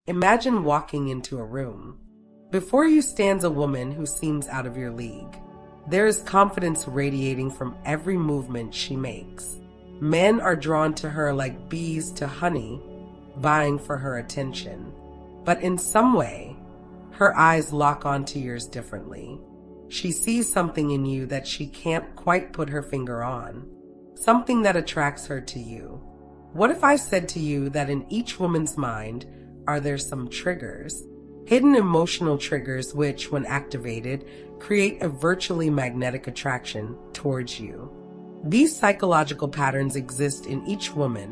Imagine walking into a room. Before you stands a woman who seems out of your league. There is confidence radiating from every movement she makes. Men are drawn to her like bees to honey, vying for her attention. But in some way, her eyes lock onto yours differently. She sees something in you that she can't quite put her finger on, something that attracts her to you. What if I said to you that in each woman's mind are there some triggers, hidden emotional triggers which, when activated, create a virtually magnetic attraction towards you? These psychological patterns exist in each woman,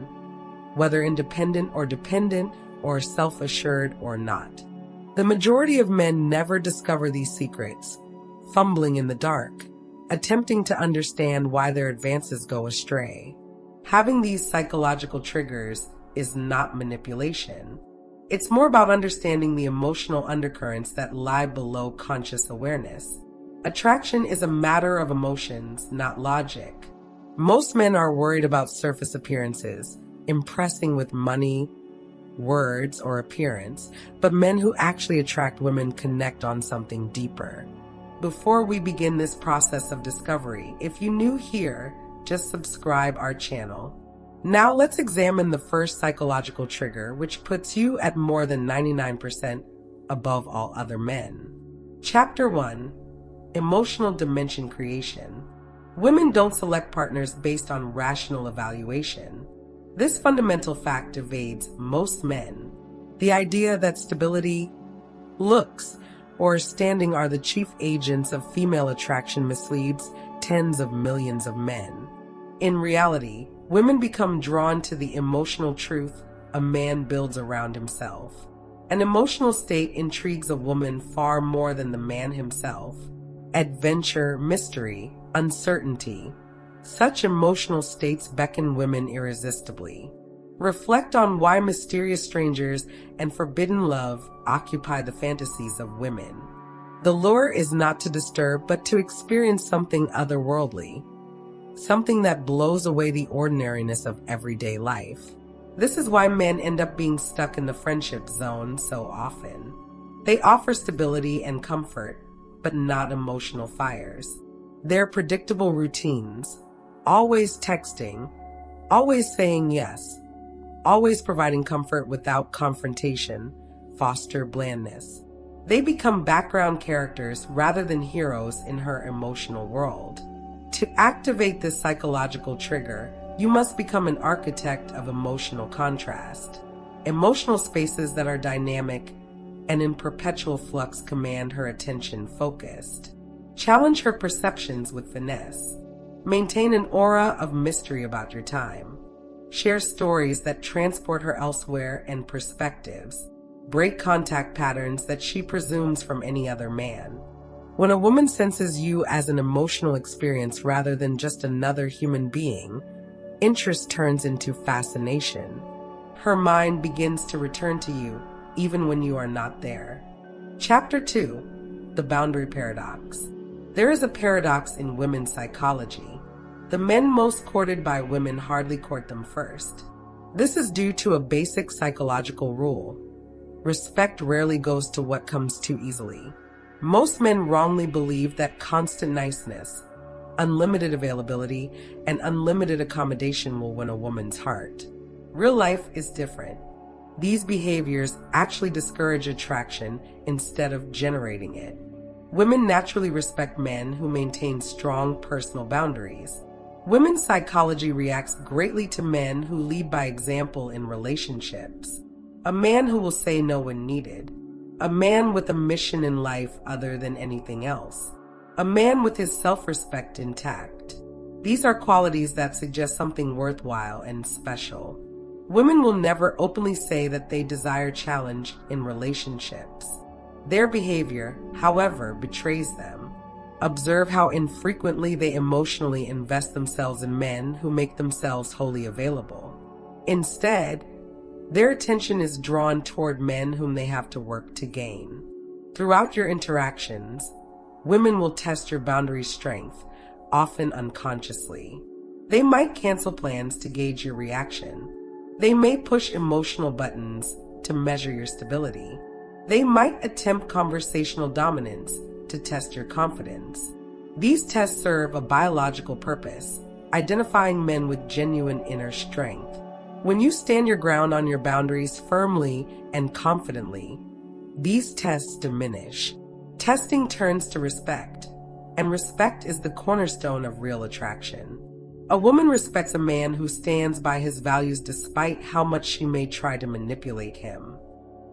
whether independent or dependent or self-assured or not. The majority of men never discover these secrets, fumbling in the dark, attempting to understand why their advances go astray. Having these psychological triggers is not manipulation. It's more about understanding the emotional undercurrents that lie below conscious awareness. Attraction is a matter of emotions, not logic. Most men are worried about surface appearances, impressing with money, words, or appearance, but men who actually attract women connect on something deeper. Before we begin this process of discovery, if you're new here, just subscribe our channel. Now let's examine the first psychological trigger, which puts you at more than 99% above all other men. Chapter 1. Emotional dimension creation. Women don't select partners based on rational evaluation. This fundamental fact evades most men. The idea that stability, looks, or standing are the chief agents of female attraction misleads tens of millions of men. In reality, women become drawn to the emotional truth a man builds around himself. An emotional state intrigues a woman far more than the man himself. Adventure, mystery, uncertainty. Such emotional states beckon women irresistibly. Reflect on why mysterious strangers and forbidden love occupy the fantasies of women. The lure is not to disturb, but to experience something otherworldly. Something that blows away the ordinariness of everyday life. This is why men end up being stuck in the friendship zone so often. They offer stability and comfort, but not emotional fires. Their predictable routines, always texting, always saying yes, always providing comfort without confrontation, foster blandness. They become background characters rather than heroes in her emotional world. To activate this psychological trigger, you must become an architect of emotional contrast. Emotional spaces that are dynamic and in perpetual flux command her attention focused. Challenge her perceptions with finesse. Maintain an aura of mystery about your time. Share stories that transport her elsewhere and perspectives. Break contact patterns that she presumes from any other man. When a woman senses you as an emotional experience rather than just another human being, interest turns into fascination. Her mind begins to return to you even when you are not there. Chapter 2. The Boundary Paradox. There is a paradox in women's psychology. The men most courted by women hardly court them first. This is due to a basic psychological rule. Respect rarely goes to what comes too easily. Most men wrongly believe that constant niceness, unlimited availability, and unlimited accommodation will win a woman's heart. Real life is different. These behaviors actually discourage attraction instead of generating it. Women naturally respect men who maintain strong personal boundaries. Women's psychology reacts greatly to men who lead by example in relationships. A man who will say no when needed. A man with a mission in life other than anything else. A man with his self-respect intact. These are qualities that suggest something worthwhile and special. Women will never openly say that they desire challenge in relationships. Their behavior, however, betrays them. Observe how infrequently they emotionally invest themselves in men who make themselves wholly available. Instead, their attention is drawn toward men whom they have to work to gain. Throughout your interactions, women will test your boundary strength, often unconsciously. They might cancel plans to gauge your reaction. They may push emotional buttons to measure your stability. They might attempt conversational dominance to test your confidence. These tests serve a biological purpose, identifying men with genuine inner strength. When you stand your ground on your boundaries firmly and confidently, these tests diminish. Testing turns to respect, and respect is the cornerstone of real attraction. A woman respects a man who stands by his values despite how much she may try to manipulate him.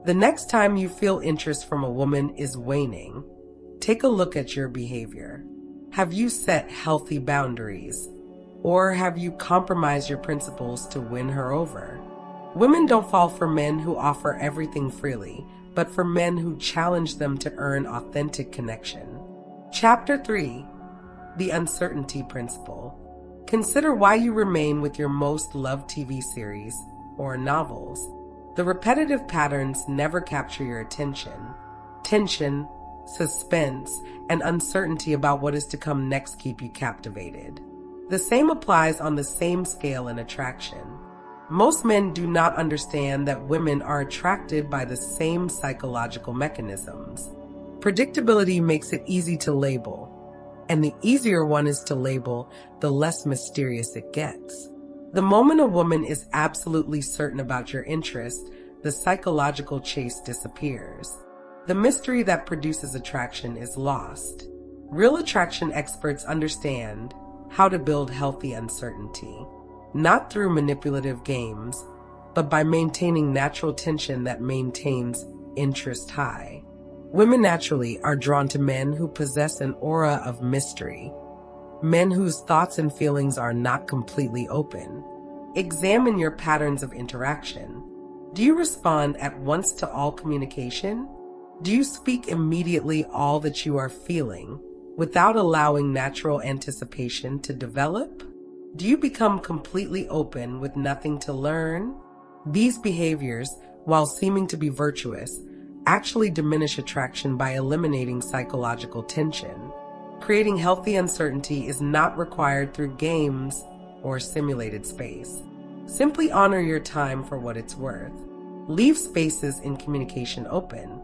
The next time you feel interest from a woman is waning, take a look at your behavior. Have you set healthy boundaries? Or have you compromised your principles to win her over? Women don't fall for men who offer everything freely, but for men who challenge them to earn authentic connection. Chapter 3. The Uncertainty Principle. Consider why you remain with your most loved TV series or novels. The repetitive patterns never capture your attention. Tension, suspense, and uncertainty about what is to come next keep you captivated. The same applies on the same scale in attraction. Most men do not understand that women are attracted by the same psychological mechanisms. Predictability makes it easy to label, and the easier one is to label, the less mysterious it gets. The moment a woman is absolutely certain about your interest, the psychological chase disappears. The mystery that produces attraction is lost. Real attraction experts understand how to build healthy uncertainty, not through manipulative games, but by maintaining natural tension that maintains interest high. Women naturally are drawn to men who possess an aura of mystery, men whose thoughts and feelings are not completely open. Examine your patterns of interaction. Do you respond at once to all communication? Do you speak immediately all that you are feeling, without allowing natural anticipation to develop? Do you become completely open with nothing to learn? These behaviors, while seeming to be virtuous, actually diminish attraction by eliminating psychological tension. Creating healthy uncertainty is not required through games or simulated space. Simply honor your time for what it's worth. Leave spaces in communication open.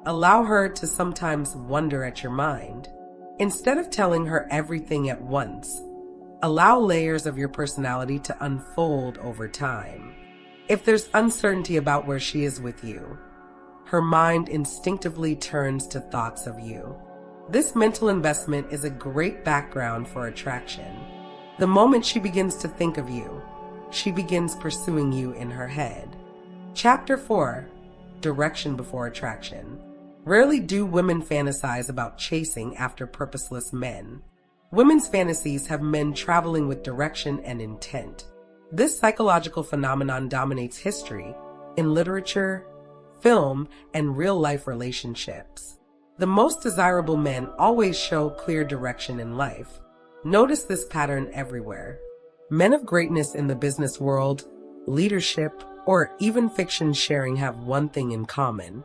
Allow her to sometimes wonder at your mind. Instead of telling her everything at once, allow layers of your personality to unfold over time. If there's uncertainty about where she is with you, her mind instinctively turns to thoughts of you. This mental investment is a great background for attraction. The moment she begins to think of you, she begins pursuing you in her head. Chapter 4. Direction before attraction. Rarely do women fantasize about chasing after purposeless men. Women's fantasies have men traveling with direction and intent. This psychological phenomenon dominates history in literature, film, and real-life relationships. The most desirable men always show clear direction in life. Notice this pattern everywhere. Men of greatness in the business world, leadership, or even fiction sharing have one thing in common.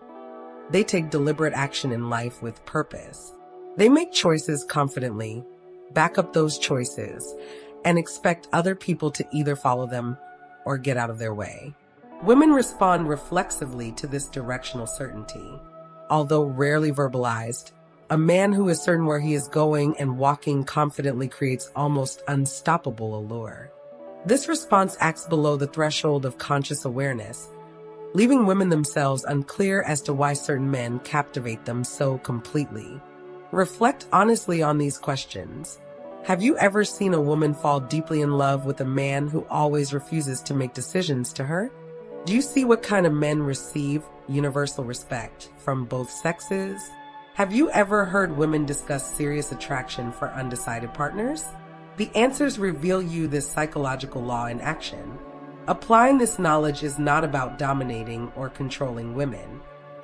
They take deliberate action in life with purpose. They make choices confidently, back up those choices, and expect other people to either follow them or get out of their way. Women respond reflexively to this directional certainty. Although rarely verbalized, a man who is certain where he is going and walking confidently creates almost unstoppable allure. This response acts below the threshold of conscious awareness, leaving women themselves unclear as to why certain men captivate them so completely. Reflect honestly on these questions. Have you ever seen a woman fall deeply in love with a man who always refuses to make decisions to her? Do you see what kind of men receive universal respect from both sexes? Have you ever heard women discuss serious attraction for undecided partners? The answers reveal you this psychological law in action. Applying this knowledge is not about dominating or controlling women.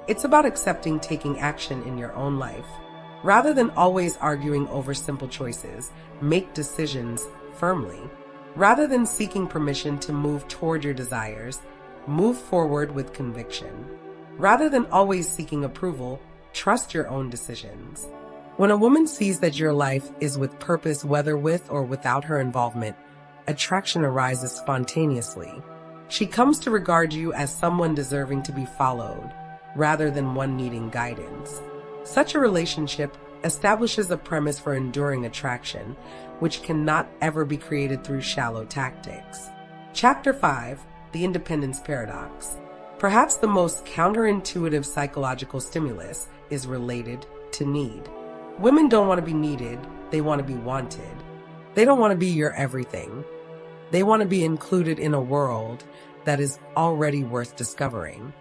It's about accepting taking action in your own life. Rather than always arguing over simple choices, make decisions firmly. Rather than seeking permission to move toward your desires, move forward with conviction. Rather than always seeking approval, trust your own decisions. When a woman sees that your life is with purpose, whether with or without her involvement, attraction arises spontaneously. She comes to regard you as someone deserving to be followed, rather than one needing guidance. Such a relationship establishes a premise for enduring attraction, which cannot ever be created through shallow tactics. Chapter 5: The Independence Paradox. Perhaps the most counterintuitive psychological stimulus is related to need. Women don't want to be needed, they want to be wanted. They don't want to be your everything. They want to be included in a world that is already worth discovering.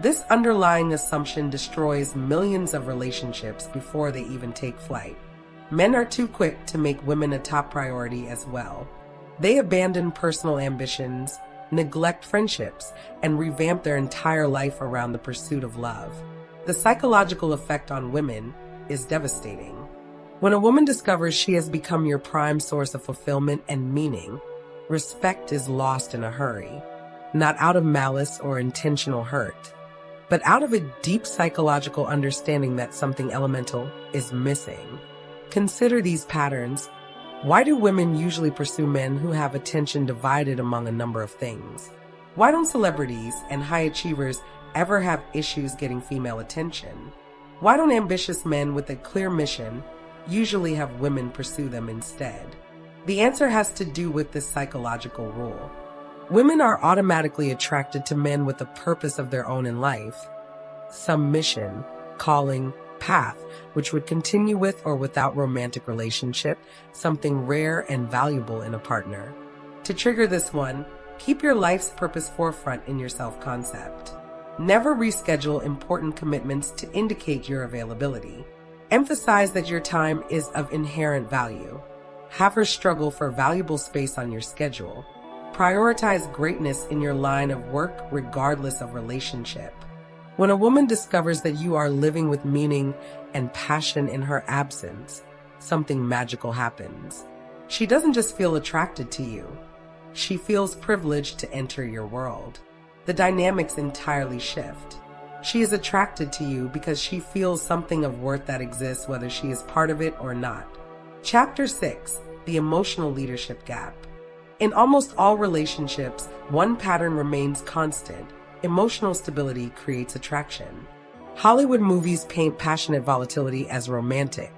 This underlying assumption destroys millions of relationships before they even take flight. Men are too quick to make women a top priority as well. They abandon personal ambitions, neglect friendships, and revamp their entire life around the pursuit of love. The psychological effect on women is devastating. When a woman discovers she has become your prime source of fulfillment and meaning, respect is lost in a hurry, not out of malice or intentional hurt, but out of a deep psychological understanding that something elemental is missing. Consider these patterns. Why do women usually pursue men who have attention divided among a number of things? Why don't celebrities and high achievers ever have issues getting female attention? Why don't ambitious men with a clear mission usually have women pursue them instead? The answer has to do with this psychological rule. Women are automatically attracted to men with a purpose of their own in life, some mission, calling, path, which would continue with or without romantic relationship, something rare and valuable in a partner. To trigger this one, keep your life's purpose forefront in your self-concept. Never reschedule important commitments to indicate your availability. Emphasize that your time is of inherent value. Have her struggle for valuable space on your schedule. Prioritize greatness in your line of work regardless of relationship. When a woman discovers that you are living with meaning and passion in her absence, something magical happens. She doesn't just feel attracted to you. She feels privileged to enter your world. The dynamics entirely shift. She is attracted to you because she feels something of worth that exists whether she is part of it or not. Chapter 6: The Emotional Leadership Gap. In almost all relationships, one pattern remains constant. Emotional stability creates attraction. Hollywood movies paint passionate volatility as romantic,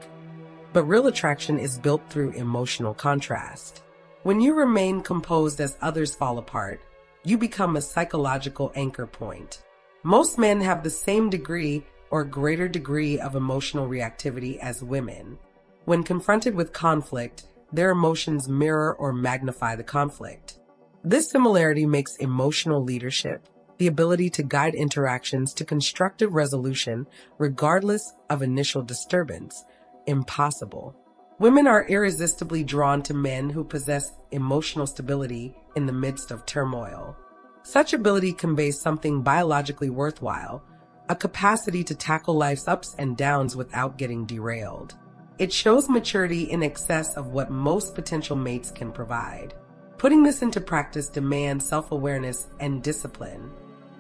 but real attraction is built through emotional contrast. When you remain composed as others fall apart, you become a psychological anchor point. Most men have the same degree or greater degree of emotional reactivity as women. When confronted with conflict, their emotions mirror or magnify the conflict. This similarity makes emotional leadership, the ability to guide interactions to constructive resolution regardless of initial disturbance, impossible. Women are irresistibly drawn to men who possess emotional stability in the midst of turmoil. Such ability conveys something biologically worthwhile, a capacity to tackle life's ups and downs without getting derailed. It shows maturity in excess of what most potential mates can provide. Putting this into practice demands self-awareness and discipline.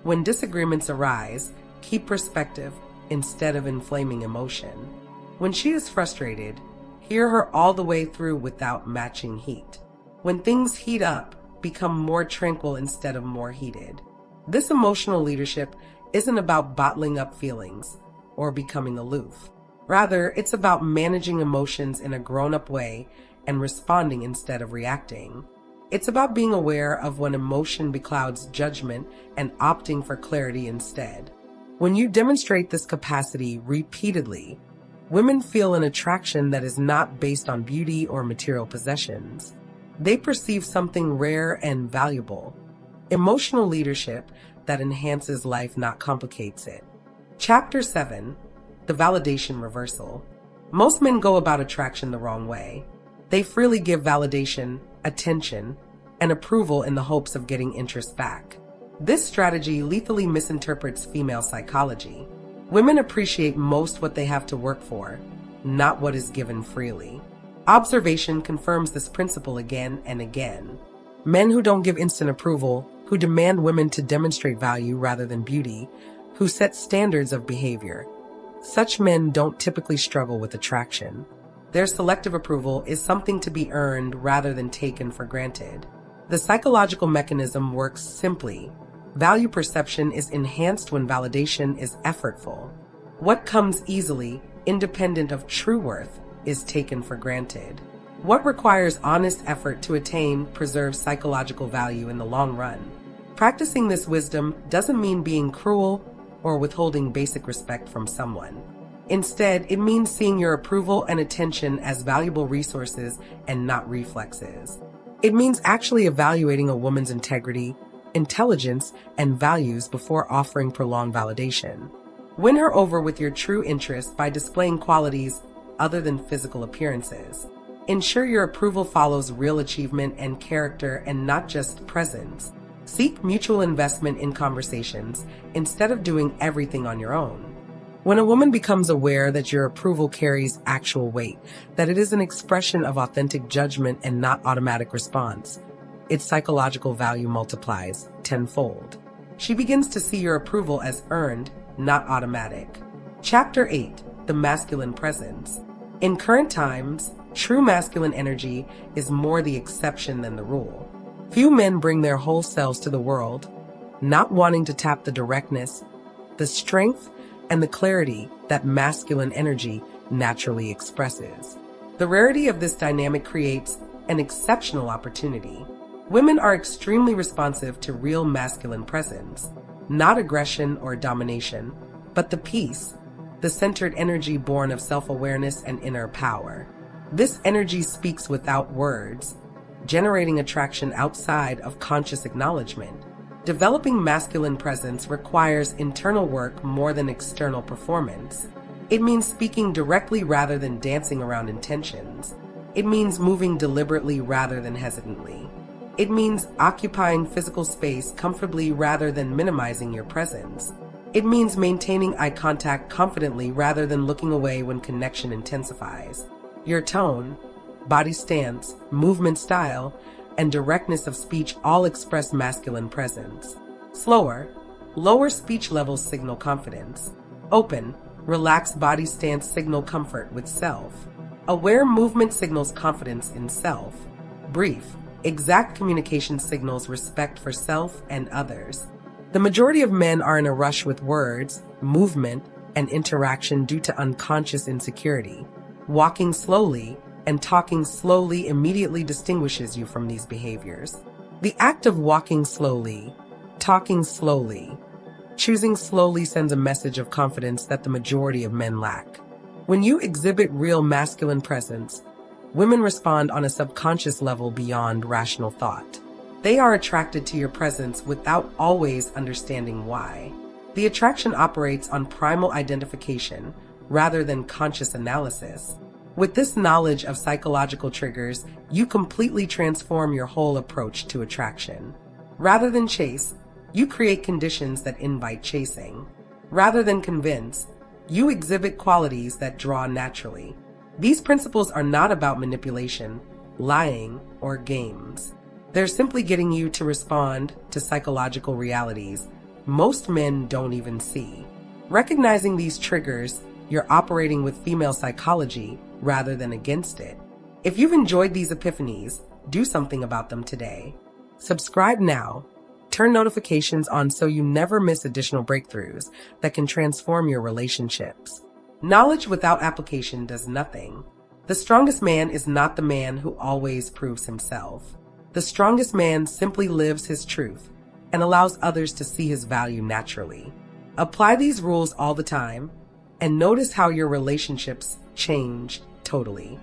When disagreements arise, keep perspective instead of inflaming emotion. When she is frustrated, hear her all the way through without matching heat. When things heat up, become more tranquil instead of more heated. This emotional leadership isn't about bottling up feelings or becoming aloof. Rather, it's about managing emotions in a grown-up way and responding instead of reacting. It's about being aware of when emotion beclouds judgment and opting for clarity instead. When you demonstrate this capacity repeatedly, women feel an attraction that is not based on beauty or material possessions. They perceive something rare and valuable. Emotional leadership that enhances life, not complicates it. Chapter 7: The Validation Reversal. Most men go about attraction the wrong way. They freely give validation, attention, and approval in the hopes of getting interest back. This strategy lethally misinterprets female psychology. Women appreciate most what they have to work for, not what is given freely. Observation confirms this principle again and again. Men who don't give instant approval, who demand women to demonstrate value rather than beauty, who set standards of behavior. Such men don't typically struggle with attraction. Their selective approval is something to be earned rather than taken for granted. The psychological mechanism works simply. Value perception is enhanced when validation is effortful. What comes easily, independent of true worth, is taken for granted. What requires honest effort to attain preserves psychological value in the long run. Practicing this wisdom doesn't mean being cruel or withholding basic respect from someone. Instead, it means seeing your approval and attention as valuable resources and not reflexes. It means actually evaluating a woman's integrity, intelligence, and values before offering prolonged validation. Win her over with your true interest by displaying qualities other than physical appearances. Ensure your approval follows real achievement and character and not just presence. Seek mutual investment in conversations instead of doing everything on your own. When a woman becomes aware that your approval carries actual weight, that it is an expression of authentic judgment and not automatic response, its psychological value multiplies tenfold. She begins to see your approval as earned, not automatic. Chapter 8: The Masculine Presence. In current times, true masculine energy is more the exception than the rule. Few men bring their whole selves to the world, not wanting to tap the directness, the strength, and the clarity that masculine energy naturally expresses. The rarity of this dynamic creates an exceptional opportunity. Women are extremely responsive to real masculine presence, not aggression or domination, but the peace, the centered energy born of self-awareness and inner power. This energy speaks without words, generating attraction outside of conscious acknowledgement. Developing masculine presence requires internal work more than external performance. It means speaking directly rather than dancing around intentions. It means moving deliberately rather than hesitantly. It means occupying physical space comfortably rather than minimizing your presence. It means maintaining eye contact confidently rather than looking away when connection intensifies. Your tone, body stance, movement style, and directness of speech all express masculine presence. Slower, lower speech levels signal confidence. Open, relaxed body stance signal comfort with self. Aware movement signals confidence in self. Brief, exact communication signals respect for self and others. The majority of men are in a rush with words, movement, and interaction due to unconscious insecurity. Walking slowly and talking slowly immediately distinguishes you from these behaviors. The act of walking slowly, talking slowly, choosing slowly sends a message of confidence that the majority of men lack. When you exhibit real masculine presence, women respond on a subconscious level beyond rational thought. They are attracted to your presence without always understanding why. The attraction operates on primal identification rather than conscious analysis. With this knowledge of psychological triggers, you completely transform your whole approach to attraction. Rather than chase, you create conditions that invite chasing. Rather than convince, you exhibit qualities that draw naturally. These principles are not about manipulation, lying, or games. They're simply getting you to respond to psychological realities most men don't even see. Recognizing these triggers, you're operating with female psychology rather than against it. If you've enjoyed these epiphanies, do something about them today. Subscribe now. Turn notifications on so you never miss additional breakthroughs that can transform your relationships. Knowledge without application does nothing. The strongest man is not the man who always proves himself. The strongest man simply lives his truth and allows others to see his value naturally. Apply these rules all the time and notice how your relationships change totally.